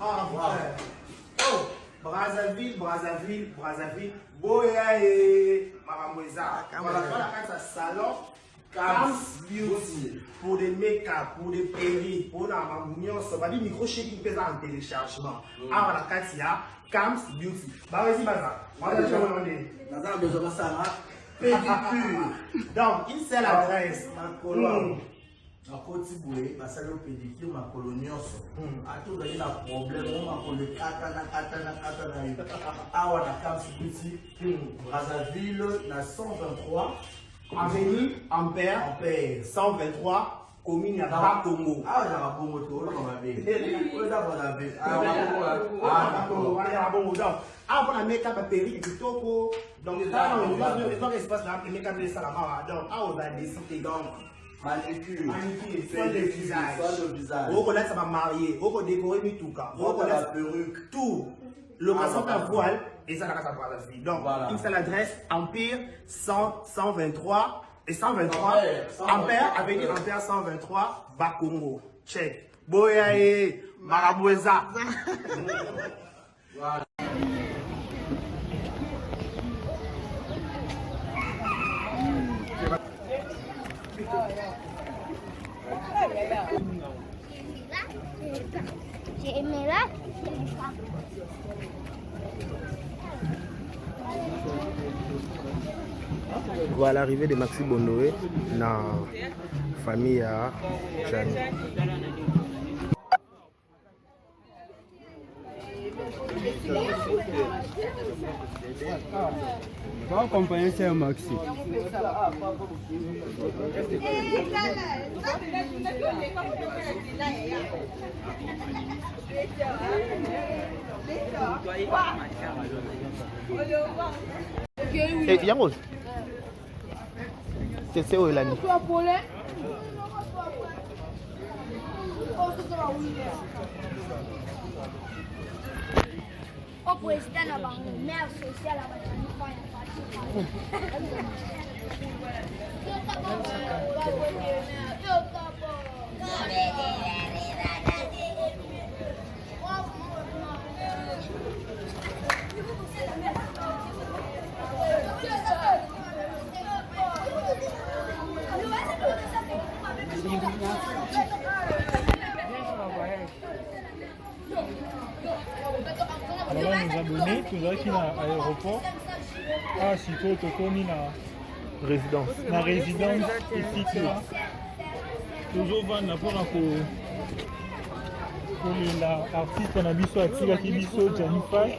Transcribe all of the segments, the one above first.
Ah, ouais. Oh, Brazzaville. Boya et Maramoueza. Voilà, la carte à salon. Cam's Beauty. Pour des make-up, pour des perruques, pour la mamouillon, ça va dire micro-chèque qui pèse en téléchargement. Ah, la carte, il y a Cam's Beauty. Bah, vas-y, Baza. Moi, je vais demander. Naza a besoin de ça, Pédicure. Donc, il sait l'adresse. À Côte Boué, ma salle pédicure, ma colonie. À tout le monde a problème, on m'a collé katana. Ah, on a Cam's Beauty, Brazzaville, la 123. Avenue Ampère 123, commune à Bakongo. Ah, on a un bon moto, on va bien. Ah, on a make-up à Péry et tout. Donc, les gens espace là, les make-up de Salama. Donc, ah, on va décider donc. Manicure, soin le visage. On connaît ça va marier, on connaît décorer mi tout cas. On connaît la perruque, tout. Le maçon à voile et ça la carte à Brazzaville. Donc, il fait l'adresse Empire 123 et 123. Ampère, avenue Ampère 123, Bakongo. Check. Boyae, Maraboueza. Voilà. Voilà l'arrivée de Maxi Bondoé dans la famille à Jeanne. On va accompagner c'est Maxi. Et Yamos, c'est où Elani? O président na bango maire social Alors là, nous abonnés, tout ça qui est à l'aéroport. Ah, si tu as Résidence. la résidence ici, là. Toujours vendre pour l'artiste, on a mis sur Atila qui dit sur Janify.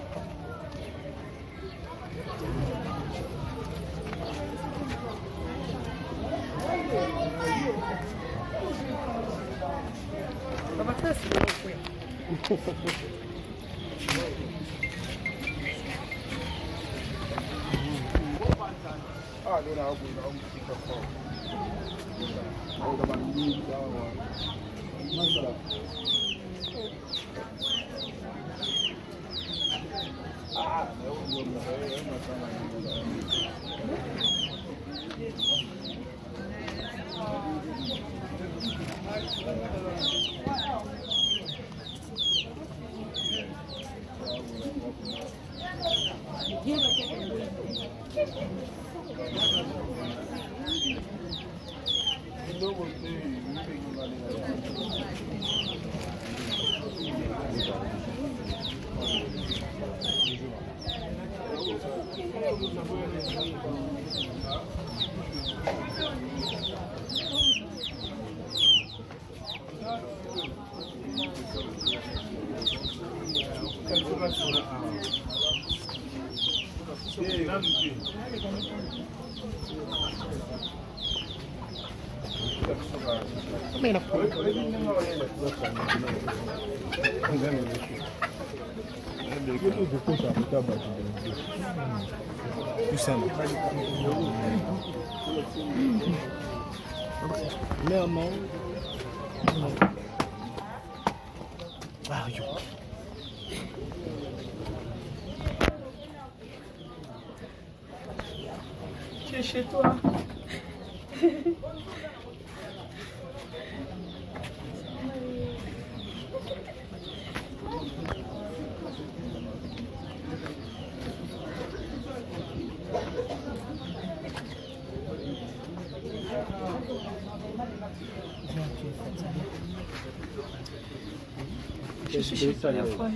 Tu es chez toi. Je suis chez toi la fois.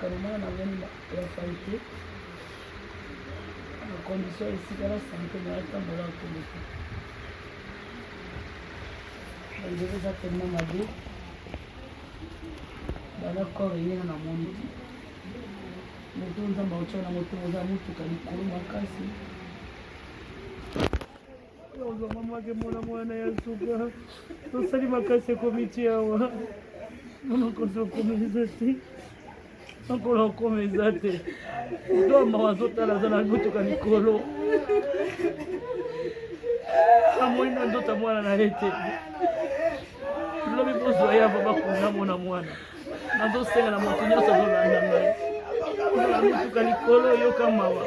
Carrément, on a même la santé. La condition ici, c'est la santé, mais elle est en bonne condition. Donc, je vais certainement m'aider. Dans le corps, il y a un monde. Moto nza maucho na moto nza mutu kalikulu makasi. Ozo mama ke mwana ya suka. Tosali makasi komiti yawa. Mama koso komizati. Encore comme ils étaient. Nous sommes en train de faire amwenda ndoto mwana nalete lobi bozo ya baba kuna mwana nazo senga na moto nyoso zolanda ngai mutuka likolo yo kamawa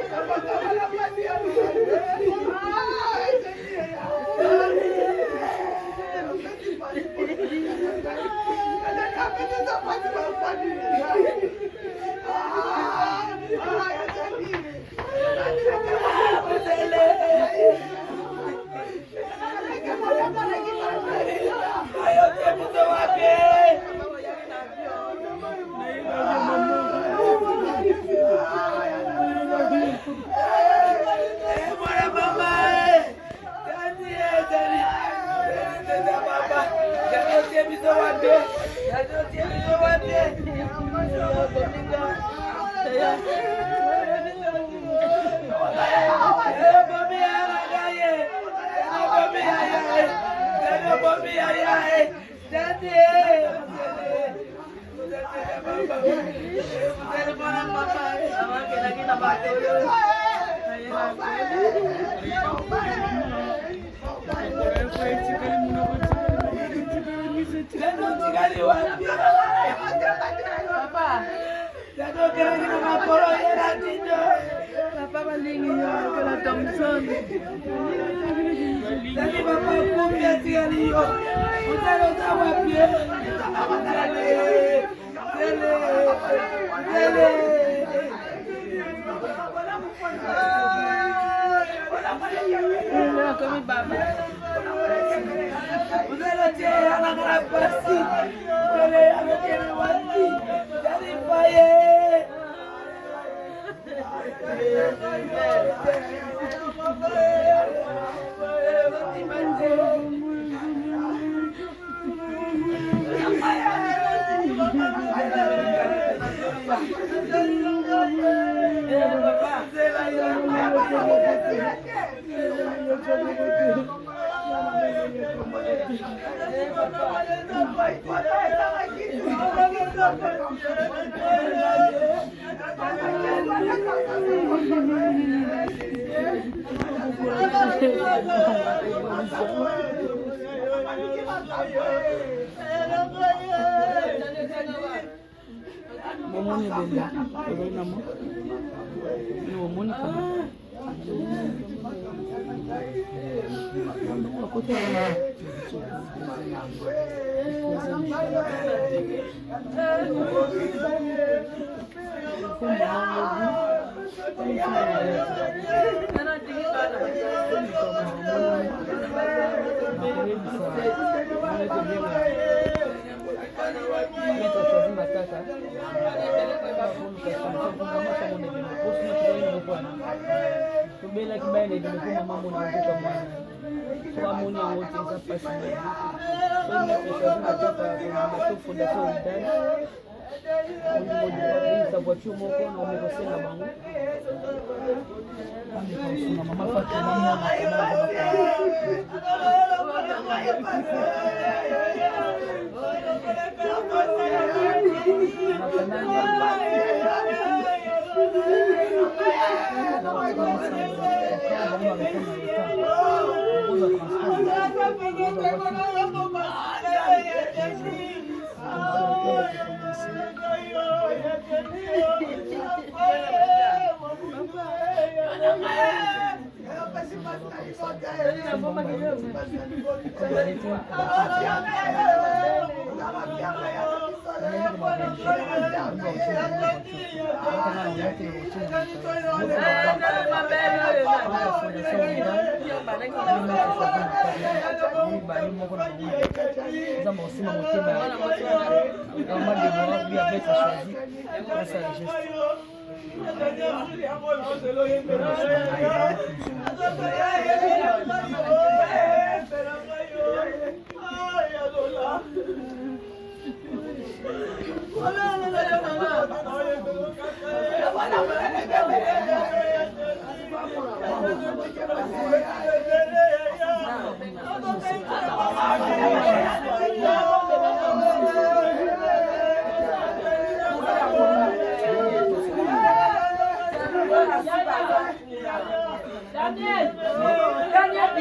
Daniel,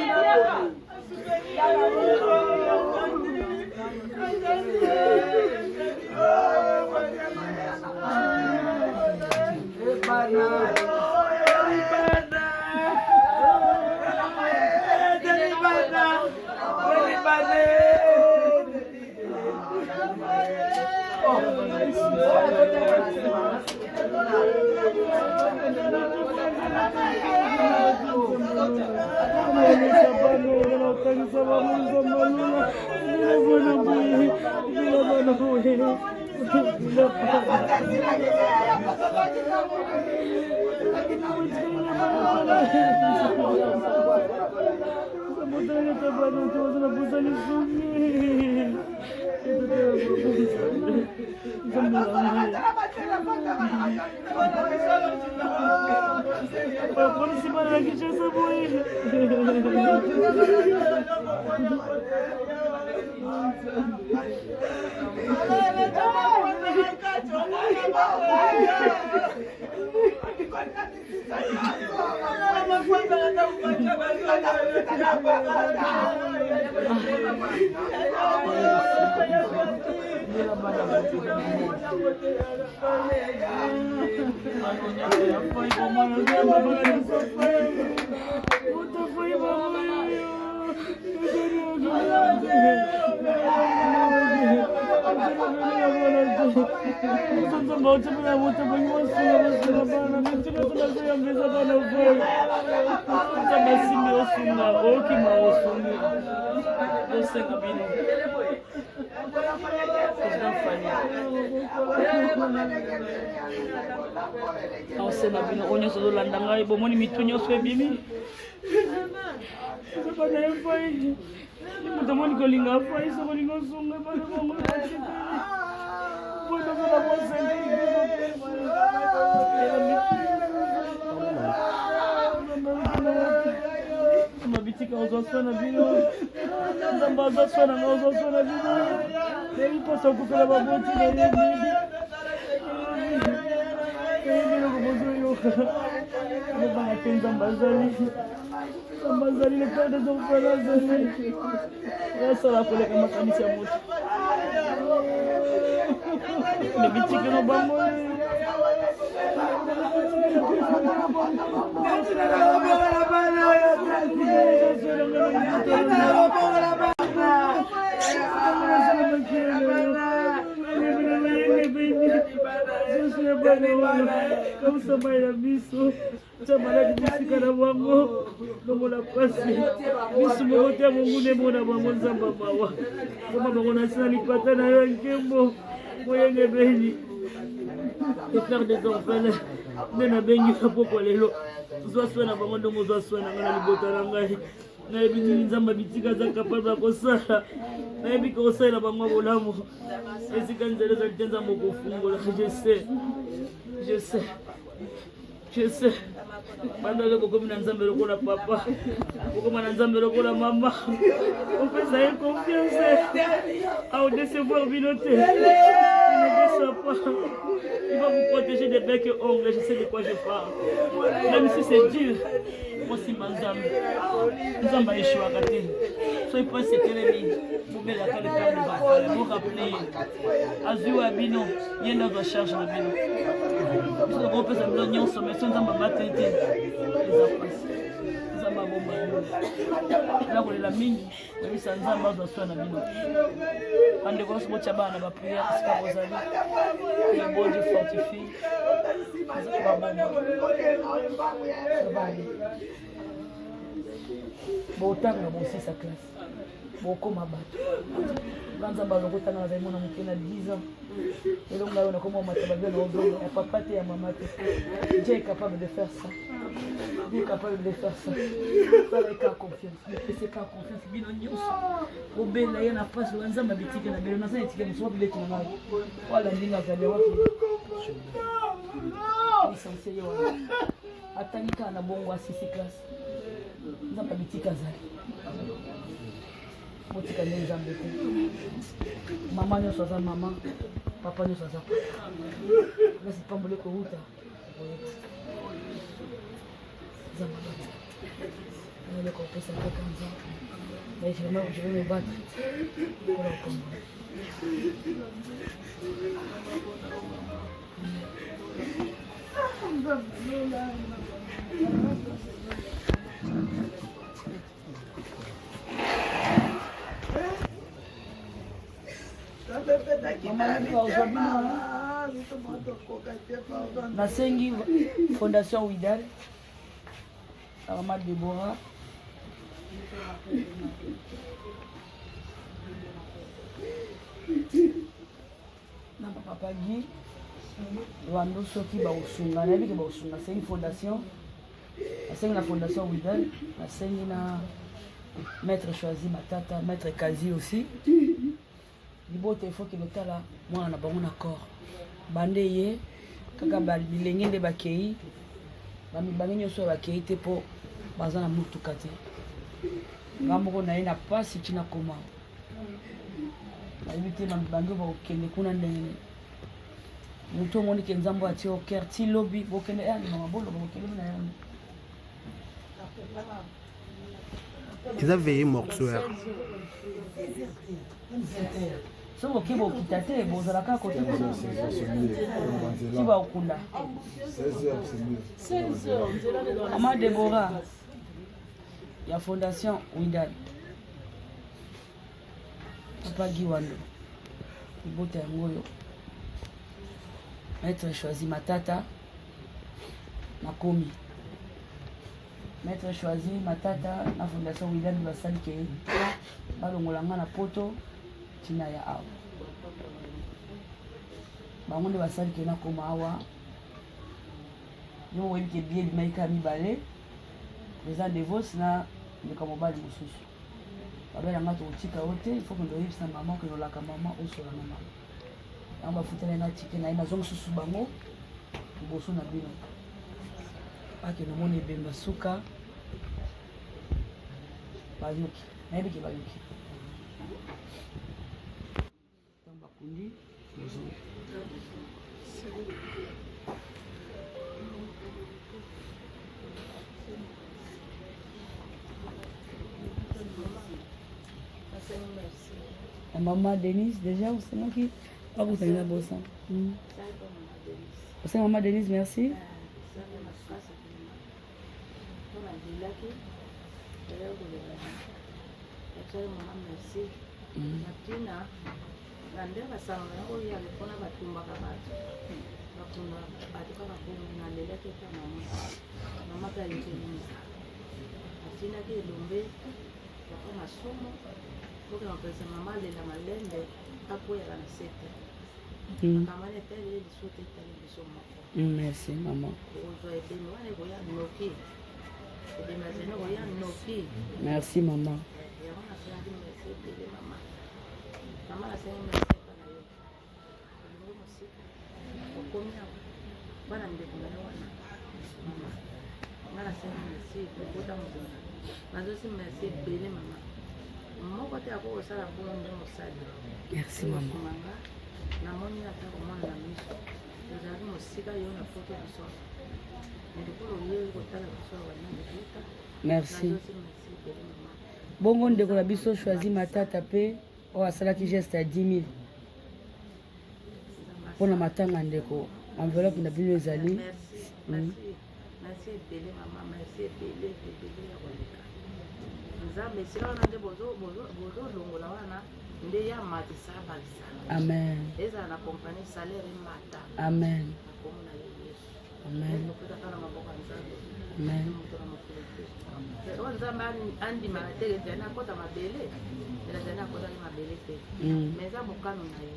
Je sais. Bandale kokomi na nzambe lokola papa. Kokomi na nzambe lokola maman. On peut ça confiance. À décevoir binoté. Il ne déçoit pas. Il va vous protéger des becs et ongles. Je sais de quoi je parle. Même si c'est dur. Moi aussi Nzambe. Nzambe Yeshua Kate. Soyez pas cet ennemi. Vous mettez la carte de des enfants. Vous rappelez. Azua Bino. Il y a une charge de Bino. Nous avons fait cette réunion sur mes soins dans ma bataille. Là, vous la mine, vous savez, ça va dans son ami. En de grosses mots, tu as la prière, parce que vous avez le bon Dieu fortifie. Bon temps, bon aussi sa classe. Bon comme à battre. Dans un ballon, vous avez mon ami qui a 10 ans. Et donc là, on a comment on m'a travaillé dans le papa et à maman. Dieu est capable de faire ça. Dieu est capable de faire ça. Ça avec confiance. Mais c'est pas confiance. Bien en news. Au bel là, il y a une face où on a ma boutique na belle. On a ça étiquette. On soit billet qui n'a pas. Voilà, l'indigne à Zaléwa. Essentiel voilà. Atanika na bongo à 6 classes. On a pas boutique à Zaléwa. Motika ni Nzambe te. Mama nyonso aza mama, papa nyonso aza papa. Nasi pambole ko huta. Je vais me battre pour le combat. Nasengi Fondation Ouidal, Armad Deborah, na Papa Guy, Wando Soki Baosunga, na biki Baosunga, c'est une fondation. Nasengi la Fondation Ouidal, nasengi na Maître Choisi Matata, Maître Kazi aussi. Libote il faut que lotala mwana na bango na corps. Bande ye kaka bilenge nde bakei. Bamibangi nyonso bakei te po baza na mutuka te. Ngamoko na ye na pasi tina koma. Bayebi te bamibangi bakokende kuna ndenge. Mutu omoni ke nzambo atie au cœur ti lobi bokende ya na mabolo bokende na yango. Ils avaient veillé mortuaire. So oki bokita te bozalaka kote ti baokunda Mama Deborah ya Fondation Ouidal Papa Guy Wando ibota yango yo Maître Choisi Matata nakomi Maître Choisi Matata na Fondation Ouidal basali ke balongolanga na poto tina ya awa bango nde basali ke nakoma awa yo oyebi ke bie bimaika mibale eza devos na ndeka mobali mosusu babelanga tokotika yo te il faut ke ndoyebisa mama okenolaka mama osolanga mama yango bafutela na tike na ye nazongo susu bango liboso na bino ake nomoni ebemba suka bayoki nayebi ke bayoki Kundi, Maman Denise, déjà, vous savez qui? Ah, vous savez la bosse. Vous savez, Maman Denise, merci. Nande basanga yango ya lepona batumbaka bato bakunda bato kaka bomo nandelaki ata mama mpe alinzelisa atinaki elombe yaka masumu poke mapesa mama alela malembe akweyaka na sete akamani etali liso te etali biso moko. Merci mama ozwa ebemi wana ekoya noki ebemi azali koya noki. Merci mama yango nasenaki merci ebele mama mama nasengi merci epa na yo olingo mosika okomi awa bana ndeko na yo wana mama nga nasengi merci okota mobonga nazosi merci ebele mama moko te ako kosala bongo nde mosali. Merci mama manga namoni ata komona na miso ozalaki mosika yo na poto biso ndekolo oyebi kotala biso awa nandekuta. Merci nazosi merci ebele mama bongo ndeko na biso Choisi Matata pe oyo asalaki geste ya 10 000 mpona matanga ndeko enveloppe na bino ezali. Merci ebele mama merci ebele ebele ya koleka nzambe esika wana nde bozolongola wana nde ya matisa balisanga. Amen ezala na kompani salaire emata. Amen nakomona yo yesu. Amen okotaka na maboko ya nzambe. Amen moto na mokolo te oyo nzambe andimaka te ezali nakota mabele ezali nakotaki mabele te mais eza bokano na ye.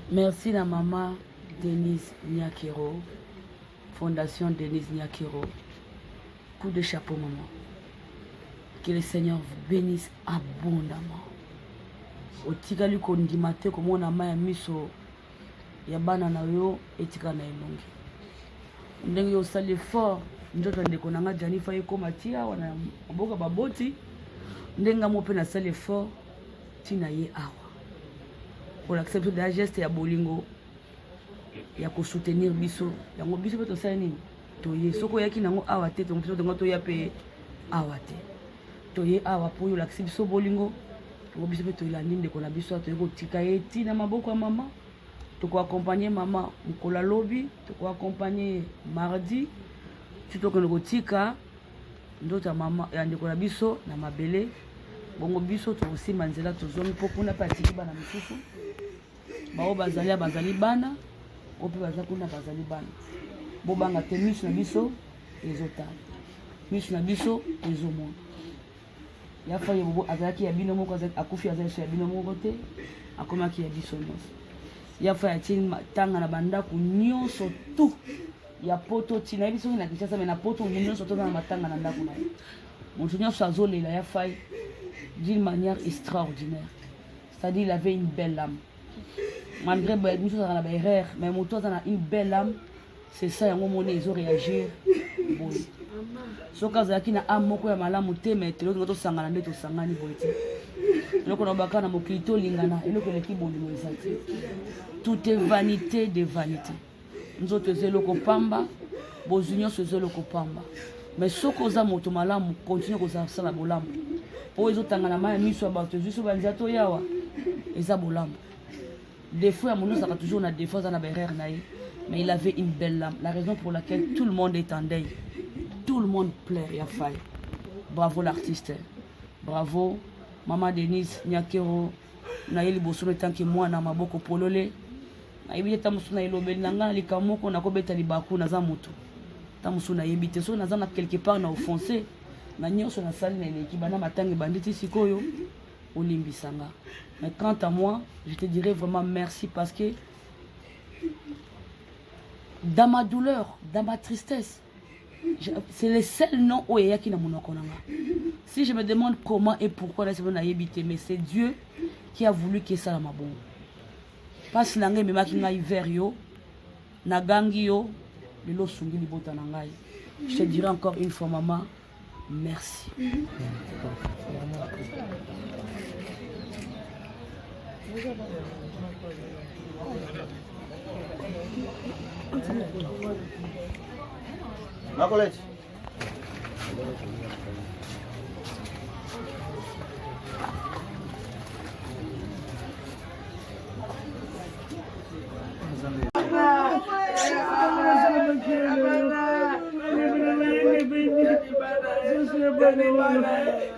Merci la maman Denise Nyakero, Fondation Denise Nyakero. Coup de chapeau maman. Que le Seigneur vous bénisse abondamment. Otikali kondimate komona maya miso ya bana na yo etika na elongi. Ndenge yo sali fort njoto ndeko nanga Janifa ekoma tia wana mboka baboti ndenga mo pe na sali fort tina ye awa. Pour l'accepter de la geste ya bolingo ya ko soutenir biso yango biso to sala nini toye soko yaki nango awa te donc biso dongo toya pe awa te toye awa po yo lakisi biso bolingo yango biso pe toyelandi ndeko na biso toye kotika ye tina maboko ya mama toko accompagner mama mokolo lobi toko accompagner mardi tutokende kotika ndoto ya mama ya ndeko na biso na mabele bongo biso tokosimba nzela tozongi mpo kuna mpe atiki bana misusu bao bazali bana o mpe baza kuna bazali bana bobanga te miso na biso ezotala miso na biso ezomona ya fa yebo azalaki ya bino moko akufi azali ya bino moko te akomaki ya biso nyonso ya fa ya tini tanga na bandako nyonso tu ya poto tina yebi soki na Kinshasa me na poto nyonso to na matanga na ndako na ye moto nyonso azolela ya fa d'une manière extraordinaire. C'est-à-dire il avait une belle âme. Malgré une chose à la erreur, mais mon toit a une belle âme. C'est ça, un moment ils ont réagi. Bon. So kaza qui na âme moko ya malamu te mais telo ngoto sangana ndeto sangani boiti. Loko na bakana mokito lingana eloko leki bondi moisati. Tout est vanité de vanité. Nzoto zeloko pamba, bozunyo zeloko pamba. Mais soko za moto malamu continue ko sa la bolamu. Po ezotangana ma miso ya bato juste banza to yawa eza bolambo défaut ya mono ça toujours na défaut na berère naï mais il avait une belle âme la raison pour laquelle tout le monde est en deuil tout le monde pleure ya faille bravo l'artiste bravo maman Denise Nyakero na yeli bosono tant que moi na maboko polole na yebi ta musuna elobeli nanga likamoko na kobeta libaku na za moto ta musuna yebite so na za na quelque part na offensé na nyonso na sali na l'équipe bana matangi banditi sikoyo olimbisanga. Mais quant à moi, je te dirais vraiment merci parce que dans ma douleur, dans ma tristesse, c'est le seul nom où il y a qui n'a mon okonanga. Si je me demande comment et pourquoi là c'est bon à yébiter, mais c'est Dieu qui a voulu que ça la ma bonne. Parce que nangé me makinga hiver yo, na gangi yo, le lo sungi libota nangai. Je te dirais encore une fois maman. Merci. Ma collègue.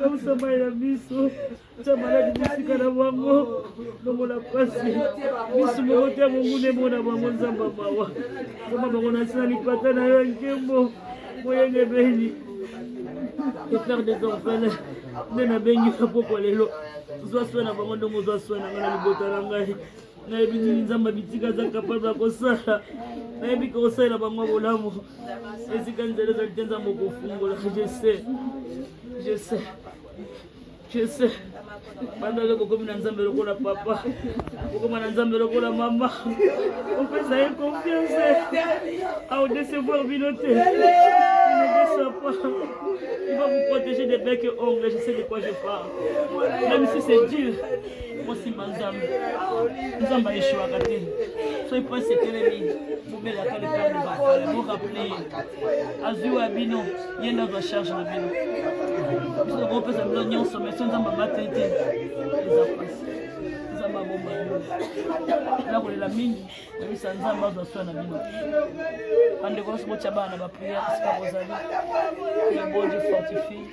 Comme ça m'a la biso, ça m'a la bisika na wango, comme la passe. Biso mo te mo ngune mo na bango nzamba mawa. Kama bango na sala lipata na yo nkembo, moyenge beni. Le père des orphelins, nena bengi kapoko lelo. Zwa sona bango ndongo zwa sona ngana libota na ngai. Na yebi nzamba bitika za kapable kosala. Na yebi ko sala bango bolamu. Esika nzelo za tenza moko fungola, je sais. Banda leko komi na nzambe lokola papa. Kokoma na nzambe lokola mama. On fait ça avec confiance. À décevoir binote. Ne déçois pas. Il va vous protéger des becs et ongles. Je sais de quoi je parle. Même si c'est dur. Moi si manzambe. Nzamba yeshua kate. Soyez pas sétélemi. Vous mettez la carte de bafale. Vous rappelez. Azua bino. Yenda va charge na bino. Vous avez fait ça nyonso mais nzamba batete. Nzamba bomba. Là pour la mingi. Mais ça nzamba va soina bino. Ande ko so cha bana ba prière ska bozali. Le bon Dieu fortifie.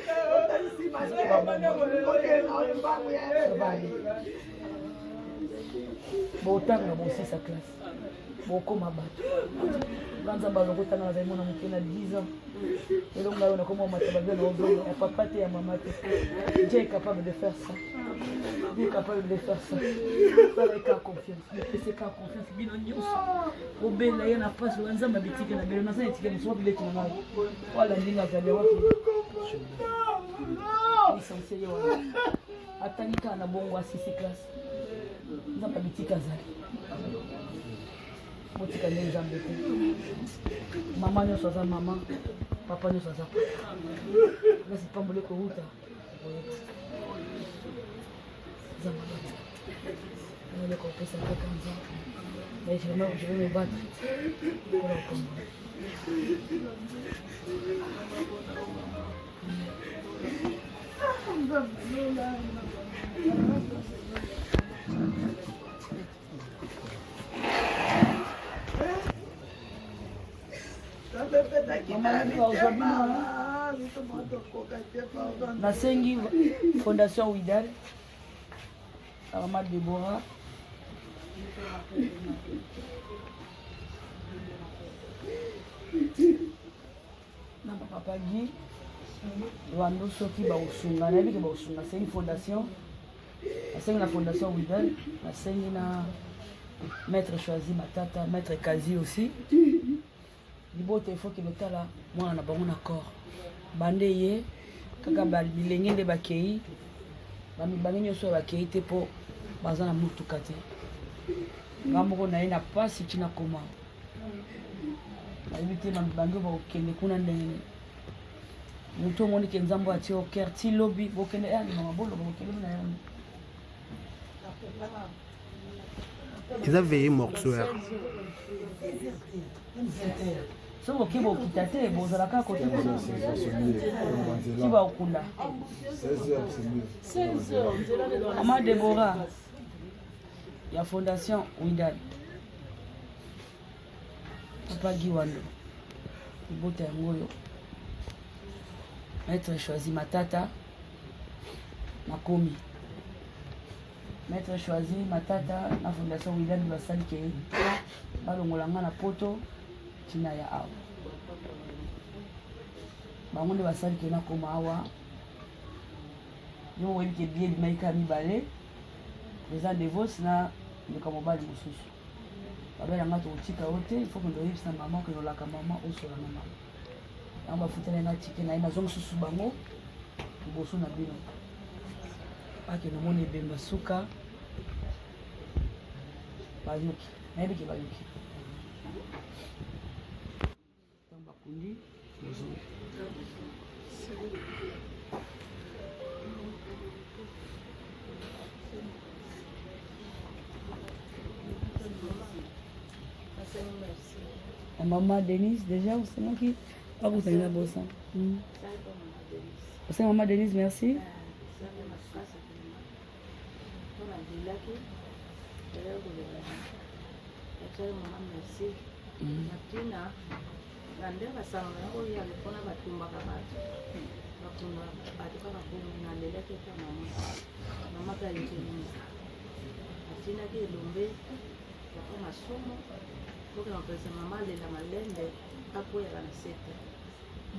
Botanga bosi sa classe. Bokoma bato. Ganza balongo tanga na mona mukena 10 ans. Et donc là on a comment mataba bien ozo, papa te ya maman te. Dieu est capable de faire ça. Dieu est capable de faire ça. Ça avec confiance. C'est ka confiance bino nyonso. Obela yana passe wanza mabitike na belo na sa etike mso bile tuna nayo. Wala ndinga za leo wapi. Licencié yo. Atanika na bongo asisi classe. Nzamba bitika zali. Motika ne nzambe te. Mama nyonso aza mama, papa nyonso aza papa. Nasi pambole ko huta. Nzamba. Nele ko pesa kwa kanza. Mais je vais me battre pour le combat. Nasengi Fondation Ouidal, Ramad Deborah, na papa Guy, Wando Soki Baosunga, na biki Baosunga, c'est une fondation. Nasengi na Fondation Ouidal, nasengi na Maître Choisi Matata, Maître Kazi aussi. Libote il faut que lotala mwana na bango na corps bande ye kaka bilenge nde bakei bamibange nyonso bakei te mpo baza na motuka te ngamoko na ye na pasi tina koma nayebi te bamibange bakokende kuna ndenge motu omoni ke nzambo atie oker ti lobi bokende mama boloba bokende na yango Ils avaient veillé mortuaire. So boki bokita te bozalaka kote ti baokunda Mama Deborah ya Fondation Ouidal Papa Guy Wando libota yango oyo Maître Choisi Matata nakomi Maître Choisi Matata na Fondation Ouidal basali ke balongola nga na poto tina ya awa bango nde basali ke nakoma awa yo oyebi ke bie bimaika mibale eza devos na ndeka mobali mosusu babelanga tokotika yo te il faut ke ndoyebisa mama okenolaka mama osola na mama yango bafutela na tike na ye nazwa mosusu bango liboso na bino ake nomoni ebemba suka bayoki nayebi ke bayoki kundi mzuri. Maman Denise, déjà, c'est moi qui... Ah, vous avez la bosse. C'est Maman Denise, merci. Nande basanga yango ya lepona batumbaka bato bakunda bato kaka bomi nalelaki ata mama mpe alinzelisa atinaki elombe yako masomo pokena mpesa mama alela malembe akweyaka na sete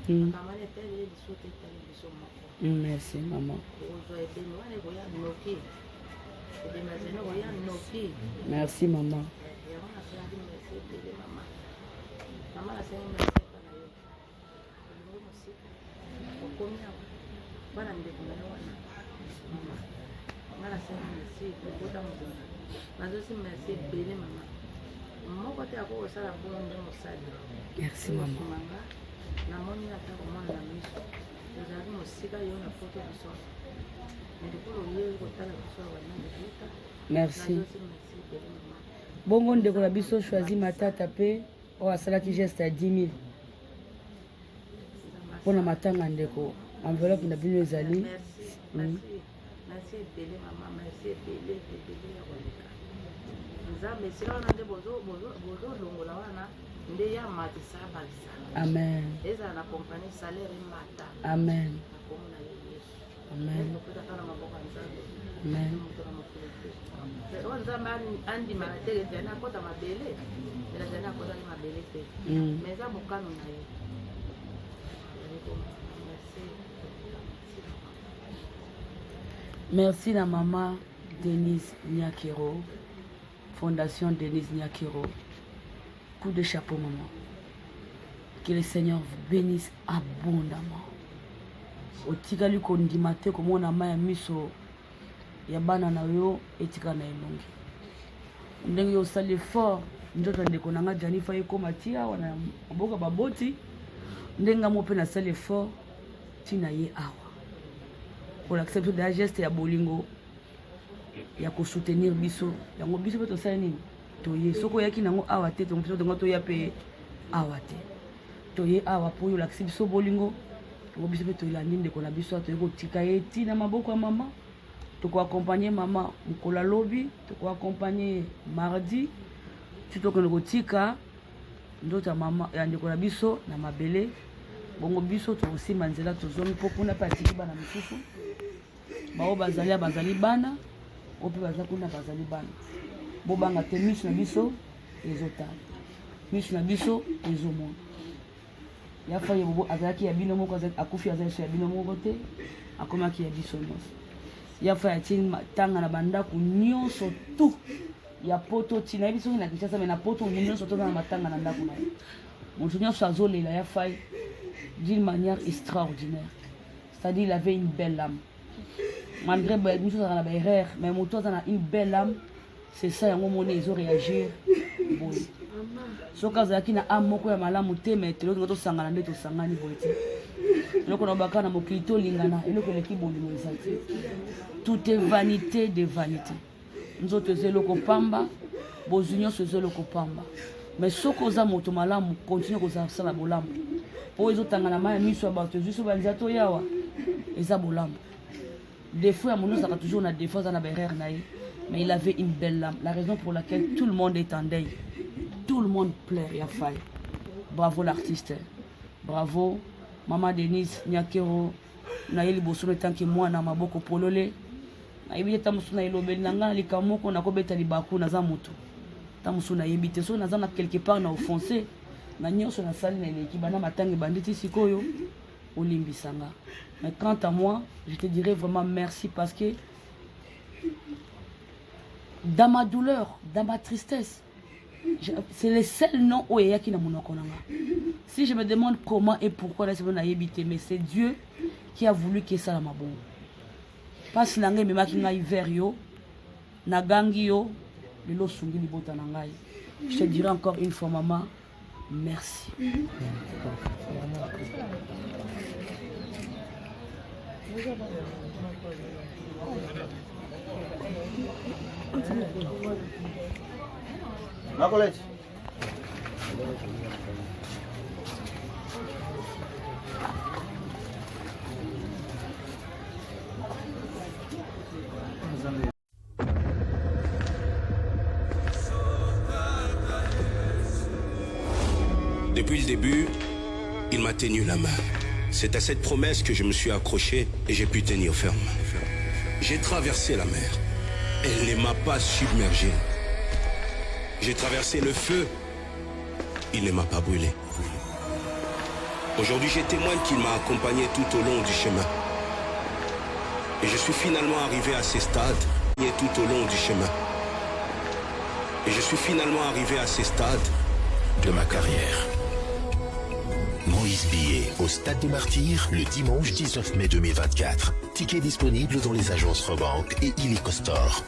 akamani etali liso te etali biso moko merci mama ozwa ebemi wana ekoya noki ebemi azali koya noki merci mama yango nasenaki merci ebele mama mama nasengi merci epa na yo olingo mosika okomi awa bana ndeko na yo wana mama nga nasengi merci okota mozonga nazosi merci ebele mama moko te ako kosala bongo nde mosali merci mama manga namoni ata komona na miso ezalaki mosika yo na poto biso ndikolo oyebi kotala biso awa nandekuta merci nazosi merci ebele mama bongo ndeko na biso Choisi Matata mpe oyo asalaki geste ya 10 000 mpona matanga ndeko enveloppe na bino ezali merci ebele mama merci ebele ebele ya koleka nzambe esika wana nde bozolongola wana nde ya matisa balisa amen ezala na kompani salaire emata amen nakomona yo yesu amen okotaka na maboko ya nzambe amen moto na mokolo te oyo nzambe andimaka te ezali akota mabele ezali akotaki mabele te mais eza mokano na ye merci na mama Denise Nyakero Fondation Denise Nyakero coup de chapeau maman que le Seigneur vous bénisse abondamment otikali kondima te komona ma ya miso ya bana na yo etika na elongi ndenge yo osali effort nzoto ndeko nanga Janifa ekoma ti awa na mboka baboti ndenge nga mo mpe nasali effort ntina ye awa kolakisa biso deya geste ya bolingo ya kosoutenir biso yango biso mpe tosali nini toye soki oyaki nango awa te tongo biso tongo toya mpe awa te toye awa mpo oyo olakisi biso bolingo tongo biso mpe toyelandi ndeko na biso toye kotika ye ti na maboko ya mama tokoakompagne mama mokolo alobi tokoakompagne mardi ti tokende kotika ndoto ya mama ya ndeko na biso na mabele bongo biso tokosimba nzela tozongi mpo kuna mpe atiki bana misusu bao bazali bana o mpe baza kuna bazali bana bobanga te miso na biso ezotala miso na biso ezomona ya fa ye bobo azalaki ya bino moko akufi azali so ya bino moko te akomaki ya biso nyonso ya fa ya tini matanga na bandako nyonso tu ya poto ti na yebi soki na Kinshasa me na poto nyonso toza na matanga na ndako na ye moto nyonso azolela ya fa d'une manière extraordinaire, c'est-à-dire il avait une belle âme malgré une chose à la erreur mais moto a une belle âme c'est ça yango mona ils ont réagir boye soki azalaki na âme moko ya malamu te mais teloko tosangana nde tosangani boye te eloko na baka na mokili tolingana eloko eleki bolingo eza te tout est vanité de vanité nzoto eza eloko pamba bozwi nyonso eza eloko pamba mais soki oza moto malamu continue kozala bolamu po ezotangana mai ya miso ya bato ezwi so banzia toyawa eza bolamu défaut ya mono ezalaka toujours na défaut aza na baerreur na ye mais il avait une belle âme la raison pour laquelle tout le monde est en deuil tout le monde pleure ya faille bravo l'artiste bravo Maman Denise Nyakero na ye liboso na tanke mwana maboko polole na yebi te mosu na elobeli na nga likamoko na kobeta libaku naza moto ta mosu na yebi te so naza na quelque part na offensé na nyonso na sali na eleki bana matangi banditi sikoyo olimbisanga mais quant à moi je te dirais vraiment merci parce que dans ma douleur dans ma tristesse c'est le seul nom où il y a qui n'a mon si je me demande comment et pourquoi mais c'est Dieu qui a voulu que ça m'a bon parce que l'anglais me m'a qui n'a hiver yo na gangi yo le lo sungi ni bota nangai je te dirai encore une fois maman merci. Ma collègue. Depuis le début, il m'a tenu la main. C'est à cette promesse que je me suis accroché et j'ai pu tenir ferme. J'ai traversé la mer. Elle ne m'a pas submergé. J'ai traversé le feu. Il ne m'a pas brûlé. Aujourd'hui, je témoigne qu'il m'a accompagné tout au long du chemin. Et je suis finalement arrivé à ces stades tout au long du chemin. Et je suis finalement arrivé à ces stades de ma carrière. Moïse Billet au Stade des Martyrs le dimanche 19 mai 2024. Ticket disponible dans les agences Rebanque et Illico Store.